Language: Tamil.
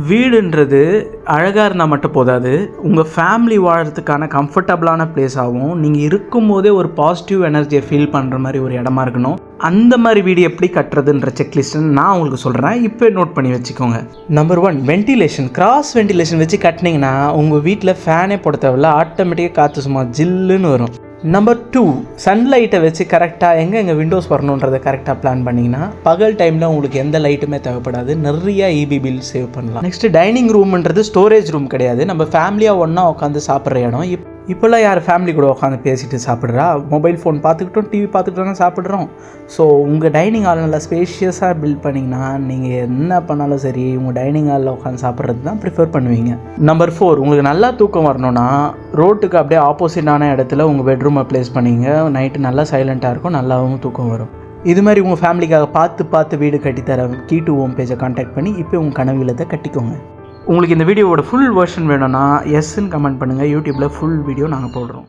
வீடுன்றது அழகாக இருந்தால் மட்டும் போதாது, உங்கள் ஃபேமிலி வாழறதுக்கான கம்ஃபர்டபுளான பிளேஸாகவும் நீங்கள் இருக்கும்போதே ஒரு பாசிட்டிவ் எனர்ஜியை ஃபீல் பண்ணுற மாதிரி ஒரு இடமா இருக்கணும். அந்த மாதிரி வீடு எப்படி கட்டுறதுன்ற செக்லிஸ்ட்டுன்னு நான் உங்களுக்கு சொல்கிறேன். இப்போ நோட் பண்ணி வச்சுக்கோங்க. Number 1, ventilation. கிராஸ் வென்டிலேஷன் வச்சு கட்டினீங்கன்னா உங்கள் வீட்டில் ஃபேனே போட தேவையில்ல, ஆட்டோமேட்டிக்காக காற்று சும்மா ஜில்லுன்னு வரும். நம்பர் 2, சன்லைட்டை வச்சு கரெக்டாக எங்கே விண்டோஸ் வரணுன்றதை கரெக்டாக பிளான் பண்ணிங்கன்னா பகல் டைமில் உங்களுக்கு எந்த லைட்டுமே தேவைப்படாது, நிறைய இபி பில் சேவ் பண்ணலாம். நெக்ஸ்ட்டு டைனிங் ரூம்ன்றது ஸ்டோரேஜ் ரூம் கிடையாது, நம்ம ஃபேமிலியாக ஒன்றா உட்காந்து சாப்பிட்ற இடம். இப்போல்லாம் யார் ஃபேமிலி கூட உட்காந்து பேசிட்டு சாப்பிட்றா? மொபைல் ஃபோன் பார்த்துக்கிட்டோம், டிவி பார்த்துக்கிட்டோம் தான் சாப்பிட்றோம். ஸோ உங்கள் டைனிங் ஹால் நல்லா ஸ்பேஷியஸாக பில்ட் பண்ணிங்கன்னா நீங்கள் என்ன பண்ணாலும் சரி உங்கள் டைனிங் ஹாலில் உட்காந்து சாப்பிட்றது தான் ப்ரிஃபர் பண்ணுவீங்க. நம்பர் 4, உங்களுக்கு நல்லா தூக்கம் வரணும்னா ரோட்டுக்கு அப்படியே ஆப்போசிட்டான இடத்துல உங்கள் பெட்ரூமை ப்ளேஸ் பண்ணிங்க. நைட்டு நல்லா சைலண்ட்டாக இருக்கும், நல்லாவும் தூக்கம் வரும். இது மாதிரி உங்கள் ஃபேமிலிக்காக பார்த்து வீடு கட்டித்தர கீ டு ஹோம் பேஜை கான்டாக்ட் பண்ணி இப்போ உங்கள் கனவு இல்லத்தை கட்டிக்கோங்க. உங்களுக்கு இந்த வீடியோவோட ஃபுல் வெர்ஷன் வேணும்னா எஸ்ன்னு கமெண்ட் பண்ணுங்கள். யூடியூப்பில் ஃபுல் வீடியோ நாங்கள் போடுறோம்.